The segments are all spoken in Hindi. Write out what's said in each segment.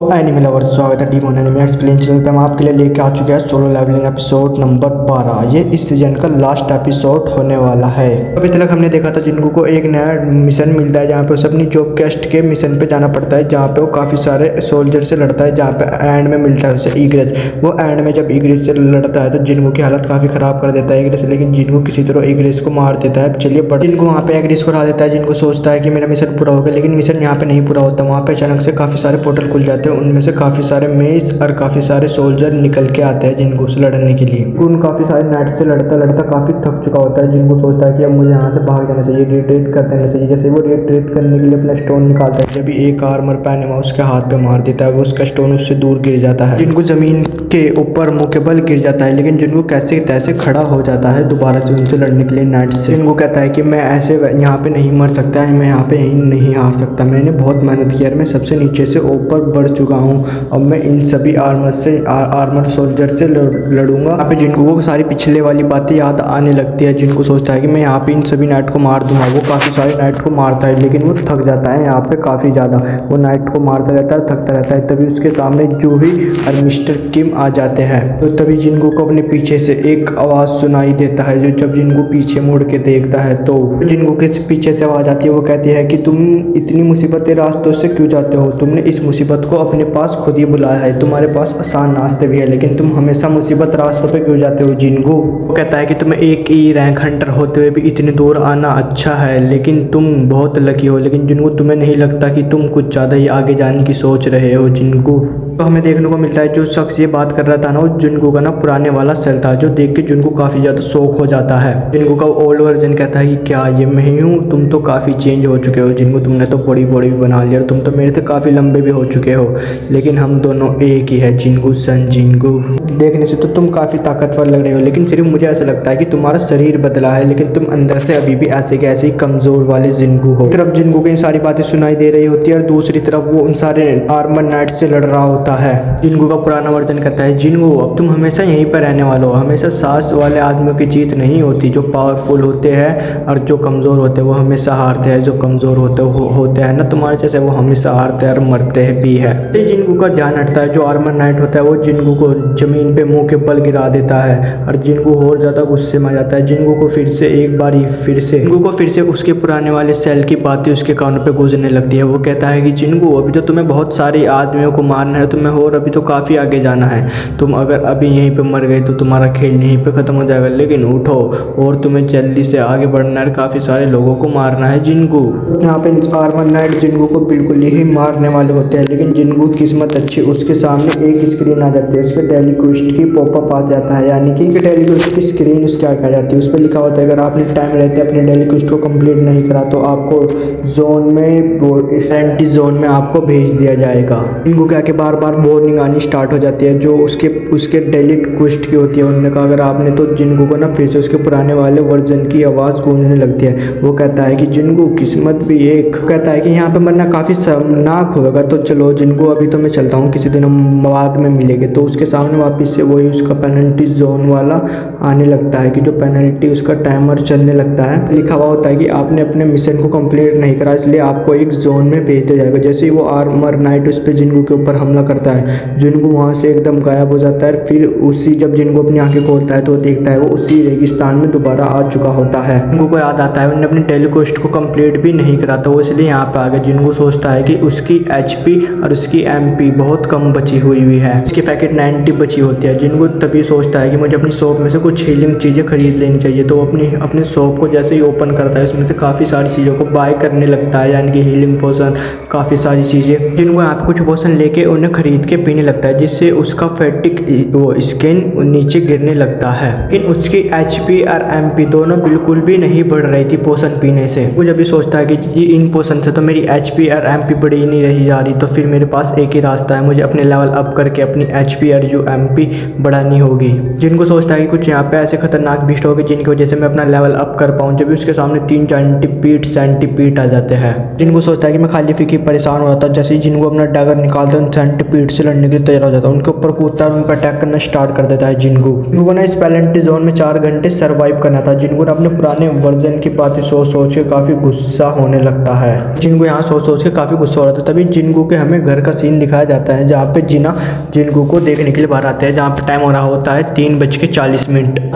एनिमे लवर्स, स्वागत है डीमोन एनिमे एक्सप्लेन चैनल पे। हम आपके लिए लेके आ चुके हैं सोलो लेवलिंग एपिसोड नंबर 12। ये इस सीजन का लास्ट एपिसोड होने वाला है। अभी तक हमने देखा था जिनको को एक नया मिशन मिलता है जहाँ पे उसे अपनी जॉब कैस्ट के मिशन पे जाना पड़ता है, जहाँ पे वो काफ़ी सारे सोल्जर से लड़ता है, जहाँ पे एंड में मिलता है उसे ईग्रेस। वो एंड में जब ईग्रेस से लड़ता है तो जिनको की हालत काफ़ी ख़राब कर देता है ईग्रेस, लेकिन जिनको किसी तरह ईग्रेस को मार देता है। चलिए बट जिनको वहाँ पे ईग्रेस को हरा देता है। जिनको सोचता है कि मेरा मिशन पूरा हो गया, लेकिन मिशन यहाँ पे नहीं पूरा होता। वहाँ पे अचानक से काफ़ी सारे पोर्टल खुल जाते हैं, उनमें से काफ़ी सारे मेस और काफ़ी सारे सोल्जर निकल के आते हैं जिनको से लड़ने के लिए। उन काफ़ी सारे नाइट से लड़ता लड़ता काफ़ी थक चुका होता है। जिनको सोचता है कि अब मुझे यहाँ से भाग जाना चाहिए, रिट्रीट कर देना चाहिए। जैसे वो रिट्रीट करने के लिए अपना स्टोन निकालता है, जब एक आर्मर पहने हुआ उसके हाथ पे मार देता है, वो उसका स्टोन उससे दूर गिर जाता है। जिनको ज़मीन के ऊपर मुँह के बल गिर जाता है, लेकिन जिनको कैसे तैसे खड़ा हो जाता है दोबारा से उनसे लड़ने के लिए नाइट से। जिनको कहता है कि मैं ऐसे यहाँ पे नहीं मर सकता है, मैं यहाँ पे यहीं नहीं हार सकता। मैंने बहुत मेहनत किया, मैं सबसे नीचे से ऊपर बढ़ चुका हूँ। अब मैं इन सभी आर्मर सोल्जर से लड़ूंगा। यहाँ पे जिनको वो सारी पिछले वाली बातें याद आने लगती है। जिनको सोचता है कि मैं यहाँ पे इन सभी नाइट को मार दूंगा। वो काफ़ी सारे नाइट को मारता है, लेकिन वो थक जाता है यहाँ पे काफ़ी ज़्यादा। वो नाइट को मारता रहता है, थकता रहता है। तभी उसके सामने जूही और मिस्टर किम आ जाते हैं। तो तभी जिनको को अपने पीछे से एक आवाज़ सुनाई देता है। जो जब जिनको पीछे मुड़ के देखता है तो जिनको के पीछे से आवाज़ आती है। वो कहती है कि तुम इतनी मुसीबतें रास्तों से क्यों जाते हो? तुमने इस मुसीबत को अपने पास खुद ही बुलाया है। तुम्हारे पास आसान रास्ते भी है, लेकिन तुम हमेशा मुसीबत रास्तों पे क्यों जाते हो जिनको? वो कहता है कि तुम्हें एक ही रैंक हंटर होते हुए भी इतनी दूर आना अच्छा है, लेकिन तुम बहुत लकी हो। लेकिन जिनको तुम्हें नहीं लगता कि तुम कुछ ज़्यादा ही आगे जाने की सोच रहे हो जिनको? तो हमें देखने को मिलता है जो शख्स ये बात कर रहा था ना, वो जिनको का ना पुराने वाला सेल था, जो देख के जिनको काफ़ी ज़्यादा शौक हो जाता है। जिनको का ओल्ड वर्जन कहता है कि क्या ये मैं ही हूँ? तुम तो काफ़ी चेंज हो चुके हो जिनको, तुमने तो बड़ी बड़ी भी बना लिया, तुम तो मेरे से काफ़ी लंबे भी हो चुके हो, लेकिन हम दोनों एक ही है जिनको सन। जिनको देखने से तो तुम काफ़ी ताकतवर लग रहे हो, लेकिन सिर्फ मुझे ऐसा लगता है कि तुम्हारा शरीर बदला है, लेकिन तुम अंदर से अभी भी ऐसे के ऐसे ही कमज़ोर वाले जिनको हो। एक तरफ जिनको की सारी बातें सुनाई दे रही होती है और दूसरी तरफ वो उन सारे आर्मर नाइट से लड़ रहा होता है। जिनको का पुराना वर्जन कहता है, जिनको अब तुम हमेशा यहीं पर रहने वाले हो। हमेशा साहस वाले आदमियों की जीत नहीं होती। जो पावरफुल होते हैं और जो कमज़ोर होते हैं वो हमेशा हारते हैं। जो कमज़ोर होते हैं ना तुम्हारे जैसे, वो हमेशा हारते हैं और मरते भी है। जिनको का ध्यान हटता है। जो आर्मर नाइट होता है वो जिनको को जमीन पे मुंह के बल गिरा देता है और जिनको और ज़्यादा गुस्से में आ जाता है। जिनको को फिर से एक बारी फिर से उसके पुराने वाले सेल की बातें उसके कानों पे गूंजने लगती है। वो कहता है कि जिनको अभी तो तुम्हें बहुत सारे आदमियों को मारना है, तुम्हें और अभी तो काफ़ी आगे जाना है। तुम अगर अभी यहीं पे मर गए तो तुम्हारा खेल यहीं पे ख़त्म हो जाएगा, लेकिन उठो और तुम्हें जल्दी से आगे बढ़ना है, काफ़ी सारे लोगों को मारना है जिनको। यहाँ पे आर्मर नाइट जिनको को बिल्कुल ही मारने वाले होते हैं, लेकिन जिनको किस्मत अच्छी, उसके सामने एक स्क्रीन आ जाती है। उसके डेली क्वेस्ट की पॉपअप आ जाता है, यानी कि डेली क्वेस्ट की स्क्रीन उसके आगे आ जाती है। उस पर लिखा होता है अगर आपने टाइम रहते अपने डेली क्वेस्ट को कंप्लीट नहीं करा तो आपको जोन में जोन में आपको भेज दिया जाएगा। इनको क्या कि बार बार वार्निंग आनी स्टार्ट हो जाती है जो उसके डेली क्वेस्ट की होती है। उन्होंने कहा अगर आपने तो जिनको को ना फिर से उसके पुराने वाले वर्जन की आवाज़ गूंजने लगती है। वो कहता है कि जिनको किस्मत भी एक, कहता है कि यहाँ पे मरना काफ़ी शर्मनाक होगा, तो चलो जिनको अभी तो मैं चलता हूँ, किसी दिन हम बाद में मिलेंगे। तो उसके सामने वापस से वही उसका पेनल्टी जोन वाला आने लगता है कि जो पेनल्टी उसका टाइमर चलने लगता है। लिखा हुआ होता है कि आपने अपने मिशन को कंप्लीट नहीं करा, इसलिए आपको एक जोन में भेज दिया जाएगा। जैसे ही वो आर्मर नाइट उस पर जिनको के ऊपर हमला करता है, जिनको वहाँ से एकदम गायब हो जाता है। फिर उसी जब जिनको अपनी आंखें खोलता है तो देखता है वो उसी रेगिस्तान में दोबारा आ चुका होता है। जिनको को याद आता है उन्होंने अपनी टेलीकोस्ट को कंप्लीट भी नहीं करा, तो वो इसलिए यहाँ पे आ गया। जिनको सोचता है कि उसकी HP और उसकी MP बहुत कम बची हुई है, इसकी पैकेट 90 बची होती है। जिनको तभी सोचता है कि मुझे अपनी शॉप में से कुछ हीलिंग चीज़ें खरीद लेनी चाहिए। तो अपने शॉप को जैसे ही ओपन करता है उसमें से काफ़ी सारी चीज़ों को बाय करने लगता है, यानी कि हीलिंग पोशन, काफ़ी सारी चीज़ें। जिनको यहाँ पे कुछ पोशन लेके उन्हें खरीद के पीने लगता है, जिससे उसका फैटिक वो स्किन नीचे गिरने लगता है। लेकिन उसकी HP और MP दोनों बिल्कुल भी नहीं बढ़ रही थी पोशन पीने से। वो जब भी सोचता है कि इन पोशन से तो मेरी HP और MP बढ़ी नहीं रही जा रही, तो फिर मेरे पास एक ही रास्ता है, मुझे अपने लेवल अप करके अपनी HP और MP बढ़ानी होगी। जिनको सोचता है कि कुछ यहाँ पे ऐसे खतरनाक बिस्ट होगी जिनकी वजह से मैं अपना लेवल अप कर पाऊँ। जब भी उसके सामने 3 सेंटीपीड आ जाते हैं। जिनको सोचता है कि मैं खाली फीकी परेशान हो रहा था, जैसे ही जिनको अपना डैगर निकालते हैं पीठ से लड़ने के लिए तैयार हो जाता है, उनके ऊपर कूदता है और उन पर अटैक करना स्टार्ट कर देता है जिंगू को ना इस पैलेंटी जोन में 4 घंटे सर्वाइव करना था। जिंगू ने अपने पुराने वर्जन की बातें सोच के काफी गुस्सा होने लगता है। जिंगू यहाँ सोच के काफी गुस्सा हो रहा था। तभी जिंगू के हमें घर का सीन दिखाया जाता है जहाँ पे जीना जिंगू को देखने के लिए बाहर आते हैं, जहाँ पे टाइम हो रहा होता है 3:40।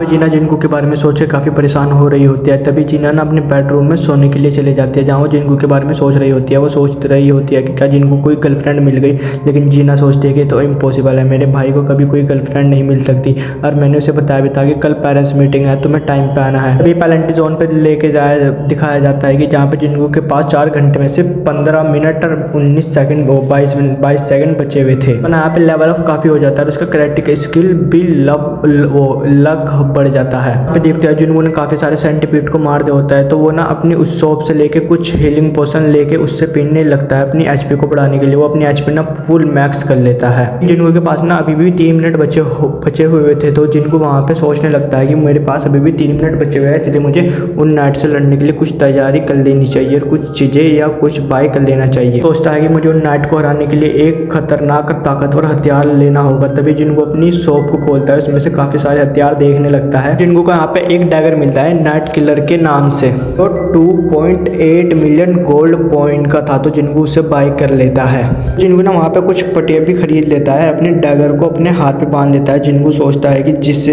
जीना जिंगू के बारे में सोच के काफी परेशान हो रही होती है। तभी जीना ना अपने बेडरूम में सोने के लिए चले जाती है, जहाँ वो जिंगू के बारे में सोच रही होती है। वो सोच रही होती है कि क्या जिंगू कोई गर्लफ्रेंड मिल गई, लेकिन जीना सोचती है कि तो इम्पॉसिबल है, मेरे भाई को कभी कोई गर्लफ्रेंड नहीं मिल सकती। और मैंने उसे बताया भी था कि कल पेरेंट्स मीटिंग है, तुम्हें टाइम पे आना है। अभी पैलेंटी जोन पे लेके जाया दिखाया जाता है कि जहाँ पे जिंगू के पास 4 घंटे में से 15 मिनट और 19 सेकंड 22 सेकंड बचे हुए थे। तो यहाँ पे लेवल ऑफ काफी हो जाता है और उसका क्रिटिकल स्किल भी लक बढ़ जाता है। यहाँ पे देखते हैं जिंगू ने काफी सारे सेंटीपीड को मार दिया होता है, तो वो ना अपनी उस शॉप से लेके कुछ हीलिंग पोशन लेके उससे पीने लगता है अपनी एचपी को बढ़ाने के लिए। वो अपनी एचपी ना फुल मैक्स कर लेता है। जिंगू के पास ना अभी भी 3 मिनट बचे हुए थे, तो जिंगू वहाँ पे सोचने लगता है कि मेरे पास अभी भी 3 मिनट बचे हुए हैं, इसलिए मुझे उन नाइट से लड़ने के लिए कुछ तैयारी कर लेनी चाहिए और कुछ चीजें या कुछ बाय कर लेना चाहिए। सोचता है कि मुझे उन नाइट को हराने के लिए एक खतरनाक और ताकतवर हथियार लेना होगा। तभी जिंगू अपनी शॉप को खोलता है, उसमें से काफी सारे हथियार देखने लगता है। जिंगू को यहाँ पे एक डैगर मिलता है नाइट किलर के नाम से, तो 2.8 मिलियन गोल्ड पॉइंट का था, तो जिंगू उसे बाय कर लेता है। जिंगू ना वहाँ पे कुछ पटिया भी खरीद लेता है, अपने डैगर को अपने हाथ पे बांध लेता है। जिंगू सोचता है कि जिस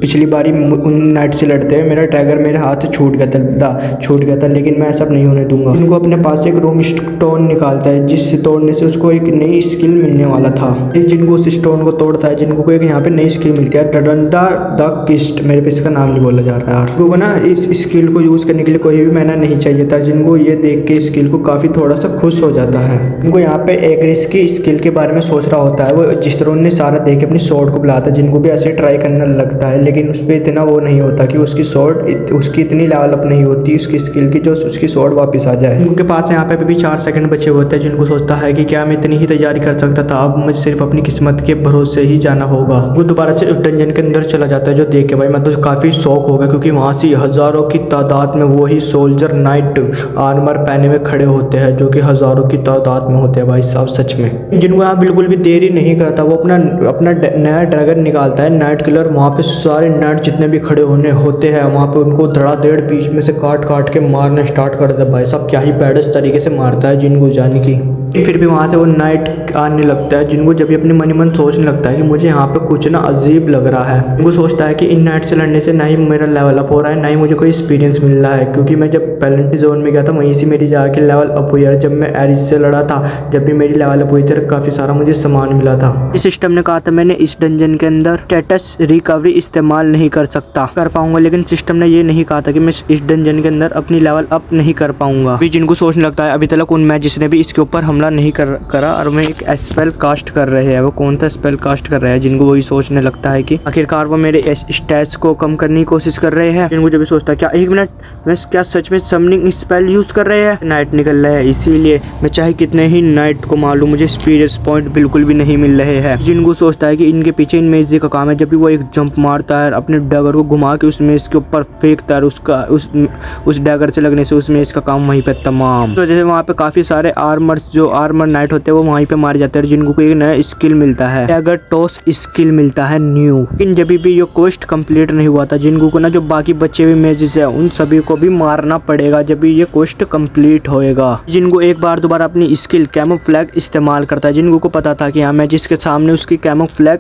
पिछली बारी उन नाइट से लड़ते हुए मेरा डैगर मेरे हाथ से छूट गया था, लेकिन मैं ऐसा नहीं होने दूंगा। जिंगू अपने पास से एक रूम स्टोन निकालता है, जिससे तोड़ने से उसको एक नई स्किल मिलने वाला था। जिंगू उस स्टोन को तोड़ता है, जिंगू को एक यहाँ पे नई स्किल मिलती है, डंडा द किस्ट। मेरे पे इसका नाम नहीं बोला जा रहा है यार। जिंगू को ना इस स्किल को यूज करने के लिए कोई भी महीना नहीं चाहिए था। जिंगू ये देख के स्किल को काफी थोड़ा सा खुश हो जाता है। जिंगू यहाँ पे एग्रिस की स्किल के बारे में सोच रहा होता है। वो जिस तरह ने सारा देख के अपनी स्वॉर्ड को बुलाता है, जिंगू भी ऐसे ट्राई करने लगता है, लेकिन उस पर इतना वो नहीं होता कि उसकी स्वॉर्ड उसकी इतनी लेवल अप नहीं होती उसकी स्किल की, जो उसकी स्वॉर्ड वापस आ जाए। जिंगू के पास यहाँ पे भी 4 सेकंड बचे होते हैं। जिंगू सोचता है कि क्या मैं इतनी ही तैयारी कर सकता था, अब मुझे सिर्फ अपनी किस्मत के भरोसे ही जाना होगा। वो दोबारा से उस डंजन के अंदर चला जाता है, जो देख के भाई मैं तो काफी शौक हो गया, क्योंकि वहां से हजारों की तादाद में वही सोल्जर नाइट आर्मर पहने में खड़े होते हैं, जो कि हजारों की तादाद में होते हैं भाई साहब सच में। जिनको यहाँ बिल्कुल भी देरी नहीं करता, वो अपना नया ड्रैगन निकालता है नाइट किलर। वहाँ पे सारे नाइट जितने भी खड़े होते हैं वहाँ पे उनको धड़ाधड़ बीच में से काट के मारना स्टार्ट कर देता है। भाई साहब क्या ही बैडस तरीके से मारता है जिनको जाने की। फिर भी वहाँ से वो नाइट आने लगता है। जिनको जब भी अपने मन सोचने लगता है कि मुझे यहाँ पे कुछ ना अजीब लग रहा है। वो सोचता है कि इन नाइट से लड़ने से ना ही मेरा लेवल अप हो रहा है, ना ही मुझे कोई एक्सपीरियंस मिल रहा है, क्योंकि मैं जब पैलेंटी जोन में गया था वहीं से मेरी जाके लेवल अप हुई है। जब मैं एरिस से लड़ा था, जब भी मेरी लेवल अप हुई थी, काफ़ी सारा मुझे सामान मिला था। इस सिस्टम ने कहा था मैंने इस डंजन के अंदर स्टेटस रिकवरी इस्तेमाल नहीं कर पाऊंगा, लेकिन सिस्टम ने ये नहीं कहा था कि मैं इस डंजन के अंदर अपनी लेवल अप नहीं कर पाऊंगा। जिनको सोचने लगता है अभी तक उन मैजिस ने भी इसके ऊपर हमला नहीं करा और मैं एक स्पेल कास्ट कर रहे हैं। वो कौन सा स्पेल कास्ट कर रहे हैं, जिनको वही सोचने लगता है कि आखिरकार वो मेरे स्टैट्स को कम करने की कोशिश कर रहे हैं। जिनको जब भी सोचता है क्या 1 मिनट मैं क्या सच में समनिंग स्पेल यूज कर रहे हैं, नाइट निकल रहे हैं, इसीलिए मैं चाहे कितने ही नाइट को मार लूं मुझे एक्सपीरियंस पॉइंट बिल्कुल भी नहीं मिल रहे हैं। जिनको सोचता है कि इनके पीछे इन मेजी का काम है। जब भी वो एक जंप मारता है अपने डगर को घुमा के उस मेज के ऊपर फेंकता है, उस डैगर से लगने से उसमें इसका काम वहीं पे तमाम। तो जैसे वहाँ पे काफी सारे आर्मर नाइट होते हैं वो वहीं पे मारे जाते हैं। जिनको को एक नया स्किल मिलता है, डैगर टॉस स्किल मिलता है न्यू। लेकिन जब भी ये क्वेस्ट कंप्लीट नहीं हुआ था, जिनको को ना जो बाकी बचे हुए मेजेस है उन सभी को भी मारना पड़ेगा जब भी ये क्वेस्ट कंप्लीट होएगा। जिनको एक बार दोबारा अपनी स्किल कैमोफ्लैग इस्तेमाल करता है। जिनको को पता था कि हाँ मैं जिसके सामने उसकी कैमोफ्लैग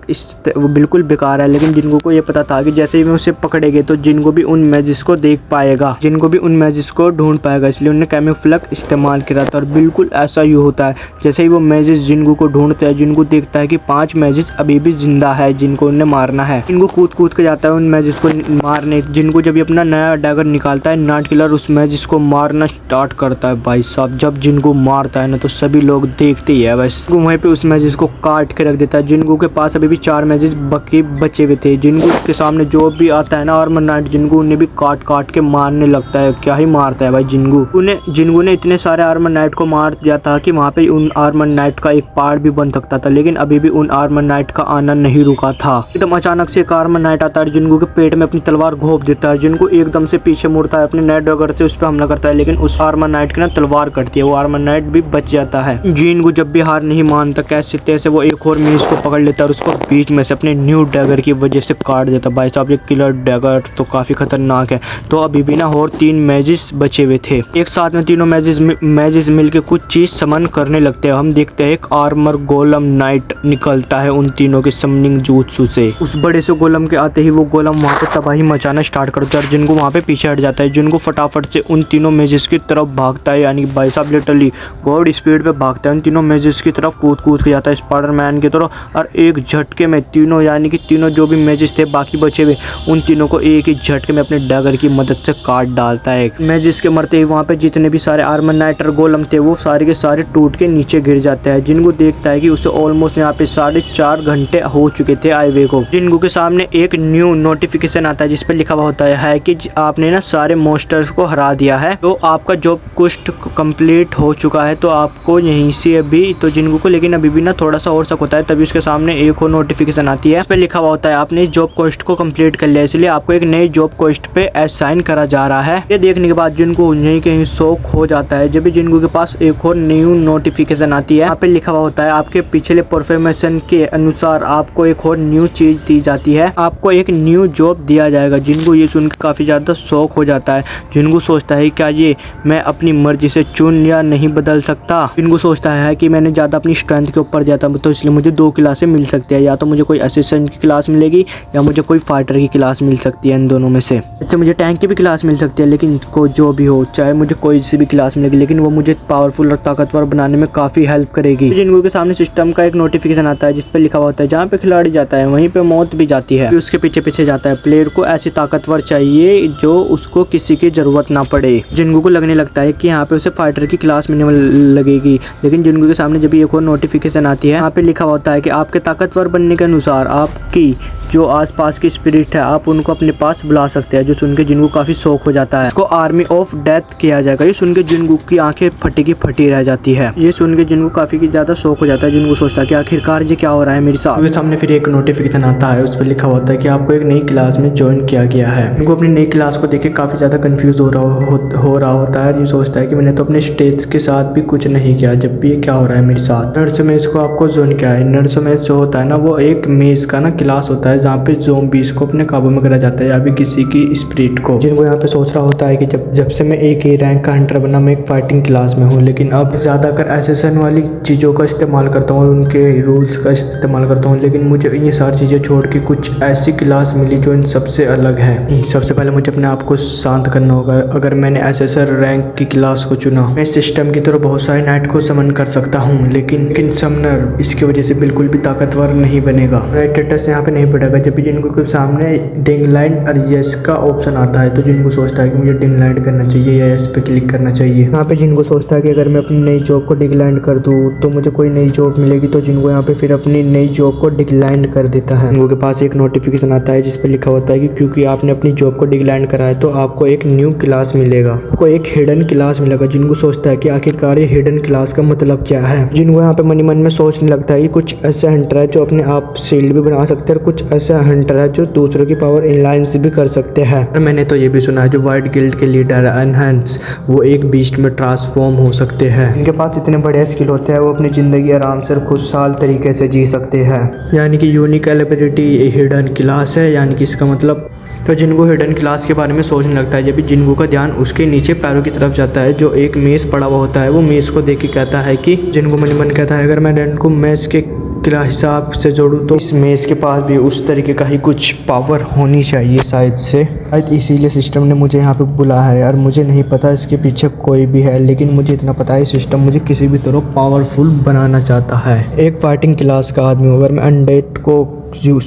वो बिल्कुल बेकार है, लेकिन जिनको को ये पता था कि जैसे ही मैं उसे पकड़ेंगे तो जिनको भी उन मैजिस को देख पाएगा, जिनको भी उन मैजिस को ढूंढ पाएगा, इसलिए उन्होंने कैमोफ्लैग इस्तेमाल किया था। और बिल्कुल ऐसा ही होता है, जैसे ही वो मैजिस जिनको को ढूंढता है, जिनको देखता है कि 5 मैजिस अभी भी जिंदा है जिनको उन्हें मारना है। जिनको कूद के जाता है उन मैजिस को मारने। जिनको जब भी अपना नया डैगर निकालता है नाइट किलर उस मैजिस को मारना स्टार्ट करता है। भाई साहब जब जिनको मारता है ना तो सभी लोग देखते ही है, बस वहीं पे उस मैजिस को काट के रख देता है। जिनको के पास अभी भी 4 मैजिस बचे हुए थे। जिनको के सामने जो भी आता है ना आर्मर नाइट, जिनको उन्हें भी काट के मारने लगता है। क्या ही मारता है भाई जिनको ने इतने सारे आर्मर नाइट को मार दिया था कि वहाँ वहाँ पे उन आर्मर नाइट का एक पार्ट भी बन सकता था, लेकिन अभी भी उन आर्मर नाइट का आना नहीं रुका था। एकदम अचानक से एक आर्मर नाइट आता है, जिनको के पेट में अपनी तलवार घोंप देता है। जिनको एकदम से पीछे मुड़ता है, अपने नाइट डगर से उस पर हमला करता है, लेकिन उस आर्मर नाइट की ना तलवार कटती है, वो आर्मर नाइट भी बच जाता है। जिनको जब भी हार नहीं मानता, कैसे तैसे वो एक और मीस को पकड़ लेता है और उसको बीच में से अपने न्यू डैगर की वजह से काट देता। भाई साहब ये किलर डैगर तो काफी खतरनाक है। तो अभी भी ना और 3 मैजिस बचे हुए थे। एक साथ में तीनों मैजिस मिलके कुछ चीज समन करने लगते हैं। हम देखते हैं एक आर्मर गोलम नाइट निकलता है उन तीनों के समनिंग jutsu से। उस बड़े से गोलम के आते ही वो गोलम वहाँ पे तबाही मचाना स्टार्ट करता है, जिनको वहाँ पे पीछे हट जाता है। जिनको फटाफट से उन तीनों मैजिस की तरफ भागता है, यानी भाई साहब लिटरली गॉड स्पीड पे भागता है। उन तीनों मैजिस की तरफ कूद के जाता है स्पाइडरमैन की तरफ, और एक झटके में तीनों, यानी कि तीनों जो भी मैजिस थे बाकी बचे हुए, उन तीनों को एक ही झटके में अपने डैगर की मदद से काट डालता है। मैजिस के मरते ही वहाँ पे जितने भी सारे आर्मर नाइट और गोलम थे वो सारे के सारे टूट के नीचे गिर जाते हैं। जिनको देखता है कि उसे ऑलमोस्ट यहाँ पे 4.5 घंटे हो चुके थे आए हुए को। जिनको के सामने एक न्यू नोटिफिकेशन आता है जिसपे लिखा हुआ होता है कि आपने ना सारे मॉन्स्टर्स को हरा दिया है, तो आपका जॉब क्वेस्ट कंप्लीट हो चुका है, तो आपको यहीं से अभी तो जिनको को, लेकिन अभी भी ना थोड़ा सा और शक होता है। तभी उसके सामने एक और नोटिफिकेशन आती है, इस पे लिखा हुआ होता है आपने जॉब क्वेस्ट को कंप्लीट कर लिया, इसलिए आपको एक नई जॉब क्वेस्ट पे असाइन करा जा रहा है। ये देखने के बाद जिनको यहीं कहीं शौक हो जाता है। जब भी जिनको के पास एक और न्यू नोटिफिकेशन आती है, यहाँ पे लिखा हुआ होता है आपके पिछले परफॉर्मेशन के अनुसार आपको एक और न्यू चीज दी जाती है, आपको एक न्यू जॉब दिया जाएगा। जिनको ये सुन के काफी ज्यादा शौक हो जाता है। जिनको सोचता है क्या ये मैं अपनी मर्जी से चुन या नहीं बदल सकता। जिनको सोचता है कि मैंने ज्यादा अपनी स्ट्रेंथ के ऊपर जाता तो इसलिए मुझे 2 क्लासें मिल सकती है, या तो मुझे कोई असिस्टेंट की क्लास मिलेगी या मुझे कोई फाइटर की क्लास मिल सकती है। इन दोनों में से अच्छा मुझे टैंक की भी क्लास मिल सकती है, लेकिन को जो भी हो, चाहे मुझे कोई सी भी क्लास मिलेगी, लेकिन वो मुझे पावरफुल और ताकतवर बनाने में काफी हेल्प करेगी। जिनको के सामने सिस्टम का एक नोटिफिकेशन आता है जिस पे लिखा हुआ होता है जहाँ पे खिलाड़ी जाता है वहीं पे मौत भी जाती है। उसके पीछे पीछे जाता है। प्लेयर को ऐसी ताकतवर चाहिए जो उसको किसी की जरूरत ना पड़े। जिनको को लगने लगता है कि यहाँ पे उसे फाइटर की क्लास मिलने लगेगी, लेकिन जिनको के सामने जब एक और नोटिफिकेशन आती है, यहाँ पे लिखा होता है कि आपके ताकतवर बनने के अनुसार आपकी जो आसपास की स्पिरिट है आप उनको अपने पास बुला सकते हैं। जो सुन के जिनको काफी शौक हो जाता है, इसको आर्मी ऑफ डेथ किया जाएगा। ये सुन के जिनको की आंखें फटी की फटी रह जाती है। ये सुन के जिनको काफी ज्यादा शौक हो जाता है। जिनको सोचता है कि आखिरकार ये क्या हो रहा है मेरे साथ। मेरे सामने फिर एक नोटिफिकेशन आता है, उस पर लिखा होता है कि आपको एक नई क्लास में ज्वाइन किया गया है। इनको अपनी नई क्लास को देख के काफी ज्यादा कंफ्यूज हो रहा होता है। ये सोचता है कि मैंने तो अपने स्टेज के साथ भी कुछ नहीं किया, जब भी ये क्या हो रहा है मेरे साथ। नर्स में इसको आपको ज्वाइन किया है। नर्स में जो होता है ना वो एक मेज का ना क्लास होता है जहाँ पे ज़ॉम्बीज़ को अपने काबू में करा जाता है, या भी किसी की स्पिरिट को। जिनको यहाँ पे सोच रहा होता है कि जब से मैं एक ही रैंक का हंटर बना मैं एक फाइटिंग क्लास में हूँ, लेकिन अब ज़्यादातर एसेसन वाली चीज़ों का इस्तेमाल करता हूँ, उनके रूल्स का इस्तेमाल करता हूँ, लेकिन मुझे ये सारी चीज़ें छोड़ के कुछ ऐसी क्लास मिली जो इन सबसे अलग है। सबसे पहले मुझे अपने आप को शांत करना होगा। अगर मैंने एसेसर रैंक की क्लास को चुना, मैं सिस्टम की तरह बहुत सारे नाइट को समन कर सकता हूँ, लेकिन समनर इसकी वजह से बिल्कुल भी ताकतवर नहीं बनेगा। स्टेटस यहाँ पे नहीं पड़ेगा। जब भी जिनको के सामने डिंगलाइंड और यस का ऑप्शन आता है तो जिनको सोचता है कि मुझे डिंगलाइंड करना चाहिए या यस पे क्लिक करना चाहिए। यहाँ पे जिनको सोचता है कि अगर मैं अपनी नई जॉब को डिक्लाइन कर दूँ तो मुझे कोई नई जॉब मिलेगी, तो जिनको यहाँ पे फिर अपनी नई जॉब को डिक्लाइन कर देता है। जिनको के पास एक नोटिफिकेशन आता है जिस पे लिखा होता है कि क्योंकि आपने अपनी जॉब को डिक्लाइन करा है तो आपको एक न्यू क्लास मिलेगा, आपको एक हिडन क्लास मिलेगा। जिनको सोचता है कि आखिरकार ये हिडन क्लास का मतलब क्या है। जिनको यहाँ पे मन में सोचने लगता है कि कुछ ऐसे हंटर है जो अपने आप शील्ड भी बना सकते हैं और कुछ ऐसे हंटर है जो दूसरों की पावर इनलाइंस भी कर सकते हैं। और मैंने तो ये भी सुना है जो व्हाइट गिल्ड के लीडर है एनहांस, वो एक बीस्ट में ट्रांसफॉर्म हो सकते हैं। इनके पास इतने बड़े स्किल होते हैं वो अपनी जिंदगी आराम से खुशहाल तरीके से जी सकते हैं। यानी कि यूनिक एबिलिटी हिडन क्लास है, यानी कि इसका मतलब तो जिनको हिडन क्लास के बारे में सोचने लगता है जब भी जिनको का ध्यान उसके नीचे पैरों की तरफ जाता है जो एक मेज़ पड़ा हुआ होता है। वो मेज़ को देख के कहता है कि जिनको मन कहता है अगर मैं इनको मेज़ के हिसाब से जोड़ूँ तो इस मेज़ के पास भी उस तरीके का ही कुछ पावर होनी चाहिए शायद इसीलिए सिस्टम ने मुझे यहाँ पे बुलाया है। यार मुझे नहीं पता इसके पीछे कोई भी है, लेकिन मुझे इतना पता है सिस्टम मुझे किसी भी तरह पावरफुल बनाना चाहता है। एक फाइटिंग क्लास का आदमी अगर मैं अनडेड को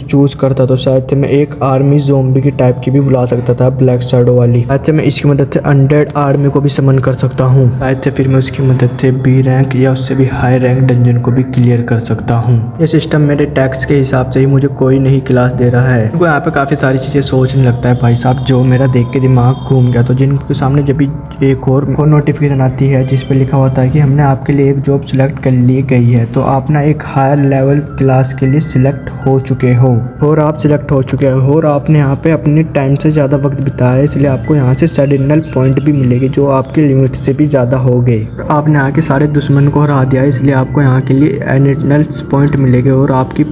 चूज करता तो शायद से मैं एक आर्मी ज़ोंबी की टाइप की भी बुला सकता था, ब्लैक शैडो वाली। शायद से मैं इसकी मदद से अनडेड आर्मी को भी समन कर सकता हूँ। शायद से फिर मैं उसकी मदद से बी रैंक या उससे भी हाई रैंक डंजन को भी क्लियर कर सकता हूँ। ये सिस्टम मेरे टैक्स के हिसाब से ही मुझे कोई नहीं क्लास दे रहा है। इनको यहाँ पे काफ़ी सारी चीज़ें सोचने लगता है भाई साहब, जो मेरा देख के दिमाग घूम गया। तो जिनके सामने जब भी एक और नोटिफिकेशन आती है जिस पे लिखा होता है कि हमने आपके लिए एक जॉब सिलेक्ट कर ली गई है, तो आप ना एक हायर लेवल क्लास के लिए सिलेक्ट हो चुके हो और आप सिलेक्ट हो चुके हो और आपने यहाँ पे अपने टाइम से ज़्यादा वक्त बिताया है, इसलिए आपको यहाँ से सेडिनल पॉइंट भी मिलेगी जो आपके लिमिट से भी ज़्यादा हो गए। आपने यहाँ के सारे दुश्मन को हरा दिया है, इसलिए आपको यहाँ के लिए एडिशनल पॉइंट मिलेंगे और आपकी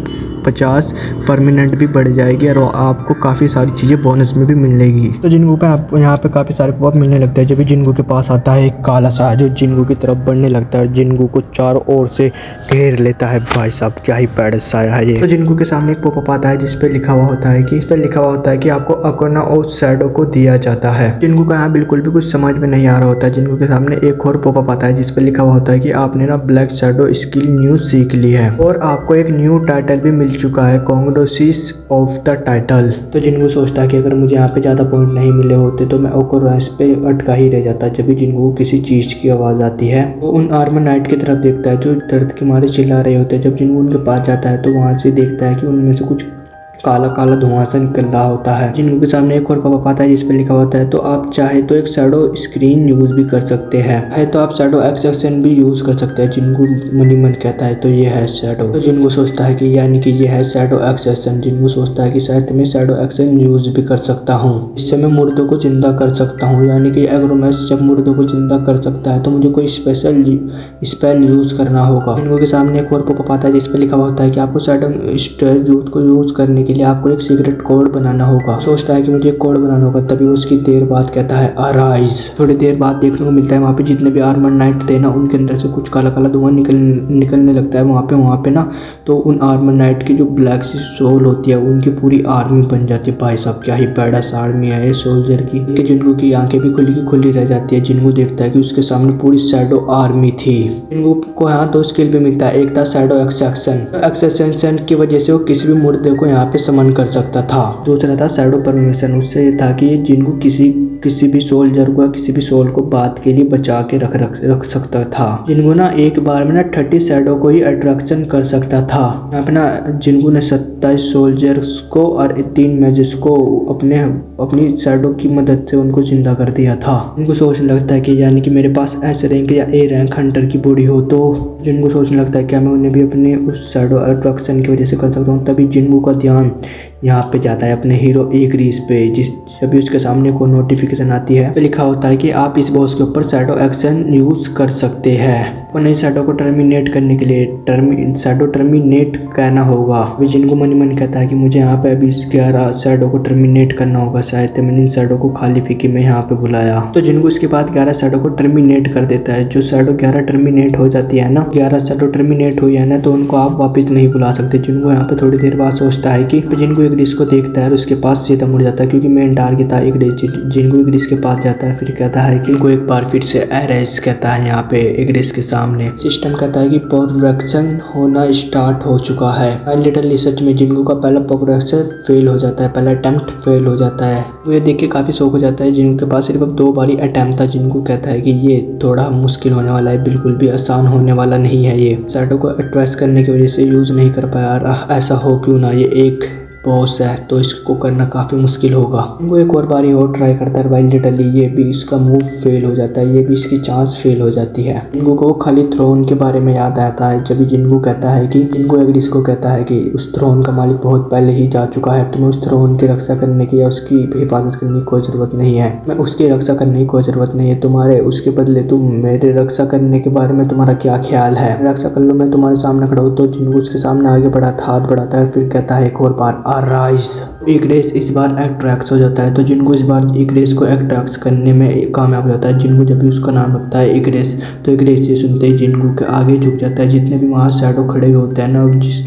50 परमानेंट भी बढ़ जाएगी और आपको काफ़ी सारी चीज़ें बोनस में भी मिलेगी। तो जिनको पे आपको यहाँ पे काफ़ी सारे पॉप मिलने लगते हैं। जब भी जिनको के पास आता है एक काला सा जो जिनको की तरफ बढ़ने लगता है, जिनको को चारों ओर से घेर लेता है। भाई साहब क्या ही पैडस आया है ये। तो जिनको के सामने एक पॉपअप आता है जिसपे लिखा हुआ होता है कि आपको अकोना और शैडो को दिया जाता है। जिनको का यहाँ बिल्कुल भी कुछ समझ में नहीं आ रहा होता है। जिनको के सामने एक और पॉपअप आता है जिसपे लिखा हुआ होता है कि आपने ना ब्लैक शैडो स्किल न्यू सीख ली है और आपको एक न्यू टाइटल भी मिल चुका है, कांग्रेसिस ऑफ द टाइटल। तो जिनको सोचता है कि अगर मुझे यहाँ पे ज़्यादा पॉइंट नहीं मिले होते तो मैं ओकोरेंस पे अटका ही रह जाता। जब भी जिनको किसी चीज़ की आवाज़ आती है वो उन आर्मर नाइट की तरफ देखता है जो दर्द के मारे चिल्ला रहे होते हैं। जब जिनको उनके पास जाता है तो वहाँ से देखता है कि उनमें से कुछ काला काला धुआं सा निकल रहा होता है। जिनको के सामने एक और पॉपअप आता है जिस पे लिखा होता है तो आप चाहे तो एक शैडो स्क्रीन यूज भी कर सकते हैं, है तो आप शैडो एक्सेशन भी यूज कर सकते हैं। जिनको मनी मन कहता है तो ये है शैडो। तो जिनको सोचता है कि यानी कि ये है शैडो एक्सेशन। जिनको सोचता है कि शायद मैं शैडो एक्शन यूज भी कर सकता हूँ, इससे मैं मुर्दों को जिंदा कर सकता हूँ। यानी कि एग्रोमेस जब मुर्दों को जिंदा कर सकता है तो मुझे कोई स्पेशल स्पेल यूज करना होगा। जिनको के सामने एक और पॉपअप आता है जिस पे लिखा होता है कि आपको शैडो यूज को यूज करने के लिए आपको एक सीक्रेट कोड बनाना होगा। सोचता है कि मुझे एक कोड बनाना होगा, तभी उसकी देर बाद कहता है अराइज। थोड़ी देर बाद देखने को मिलता है वहाँ पे जितने भी आर्मर नाइट थे ना उनके अंदर से कुछ काला काला धुआं निकलने लगता है वहाँ पे ना। तो उन आर्मर नाइट की जो ब्लैक सी सोल होती है उनकी पूरी आर्मी बन जाती है। भाई साहब क्या ही बैडस आर्मी है ये सोल्जर की। जिनको की आंखें भी खुली रह जाती है। जिनको देखता है कि उसके सामने पूरी शैडो आर्मी थी। जिनको को यहाँ 2 स्किल भी मिलता है। एक था शैडो एक्सेशन की वजह से वो किसी भी मुर्दे को यहाँ पे समन कर सकता था। दूसरा था शैडो परमिशन, उससे ये था कि जिनको किसी भी सोल्जर को किसी भी सोल को बात के लिए बचा के रख सकता था। जिनको ना एक बार में ना 30 शैडो को ही अट्रैक्शन कर सकता था। यहाँ पे ना जिनको ने 27 सोल्जर्स को और 3 मैजेस को अपनी शैडो की मदद से उनको जिंदा कर दिया था। इनको सोचने लगता है कि यानी कि मेरे पास एस रैंक या ए रैंक हंटर की बॉडी हो तो जिनको सोचने लगता है क्या मैं उन्हें भी अपने उस शैडो अट्रैक्शन की वजह से कर सकता हूँ। तभी जिनको का ध्यान यहाँ पे जाता है अपने हीरो एक रीस पे। जब भी उसके सामने को नोटिफिकेशन आती है तो लिखा होता है कि आप इस बॉस के ऊपर शैडो एक्शन यूज कर सकते हैं। और नई शैडो को टर्मिनेट करने के लिए शैडो टर्मिनेट कहना होगा। अभी जिनको मन कहता है कि मुझे यहाँ पे अभी 11 शैडो को टर्मिनेट करना होगा, शायद मैंने इन शैडो को खाली फीके में यहाँ पे बुलाया। तो जिनको इसके बाद 11 शैडो को टर्मिनेट कर देता है। जो शैडो 11 टर्मिनेट हो जाती है ना, 11 शैडो टर्मिनेट हुई है ना, तो उनको आप वापस नहीं बुला सकते। जिनको यहाँ पे थोड़ी देर बाद सोचता है कि जिनको एक डिस्क को देखता है और उसके पास सीधा मुड़ जाता है क्योंकि मेन टारगेट था एक डिस्क। जिनको एक डिस्क के पास जाता है फिर कहता है कि को एक बार फिर से एरेस कहता है यहाँ पे एक डिस्क के सामने। सिस्टम कहता है कि प्रोडक्शन होना स्टार्ट हो चुका है। लिटिल रिसर्च में जिनको का पहला प्रोडक्शन फेल हो जाता है, पहला अटेम्प्ट फेल हो जाता है। तो ये देख के काफी शौक हो जाता है। जिनके पास सिर्फ 2 बारी अटेम्प्ट था। जिनको कहता है कि ये थोड़ा मुश्किल होने वाला है, बिल्कुल भी आसान होने वाला नहीं है। ये शैडो को अट्रैक्ट करने की वजह से यूज नहीं कर पाया। ऐसा हो क्यों ना, ये एक बॉस है तो इसको करना काफ़ी मुश्किल होगा। इनको एक और बारी और ट्राई करता है। वाइल लिटरली ये भी इसका मूव फेल हो जाता है, ये भी इसकी चांस फेल हो जाती है। इनको को खाली थ्रोन के बारे में याद आता है। जब जिनको कहता है कि इनको एग्रिस को कहता है कि उस थ्रोन का मालिक बहुत पहले ही जा चुका है, तुम्हें उस थ्रोन की रक्षा करने की या उसकी हिफाजत करने की कोई ज़रूरत नहीं है। मैं उसकी रक्षा करने की कोई ज़रूरत नहीं है तुम्हारे, उसके बदले तुम मेरे रक्षा करने के बारे में तुम्हारा क्या ख्याल है, रक्षा कर लो, मैं तुम्हारे सामने खड़ा हूँ। तो जिनको उसके सामने आगे बढ़ाता हाथ बढ़ाता है, फिर कहता है एक और बार अराइज। एक रेस इस बार एट्रैक्स हो जाता है। तो जिनको इस बार एक रेस को एट्रैक्स करने में कामयाब हो जाता है। जिनको जब भी उसका नाम रखता है एक रेस, तो एक रेस ये सुनते ही जिनको के आगे झुक जाता है। जितने भी वहाँ शैडो खड़े होते हैं ना,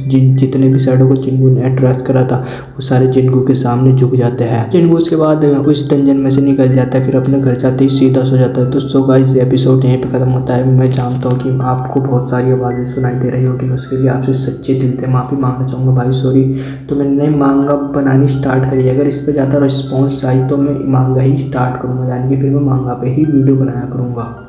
जितने भी शैडो को जिनको ने एट्रैक्ट करा था वो सारे जिनको के सामने झुक जाते हैं। जिनको उसके बाद उस डंजन में से निकल जाता है, फिर अपने घर जाते ही सीधा सो जाता है। तो सो गाइस एपिसोड यहीं पे खत्म होता है। मैं जानता हूँ कि आपको बहुत सारी आवाज़ें सुनाई दे रही होगी, मैं उसके लिए आपसे सच्चे दिल से माफ़ी मांगना चाहूँगा भाई, सॉरी। तो मैंने मांगा बनानी स्टार्ट करी, अगर इस पर ज़्यादा रिस्पॉन्स आई तो मैं मांगा ही स्टार्ट करूँगा, यानी कि फिर मैं मांगा पे ही वीडियो बनाया करूँगा।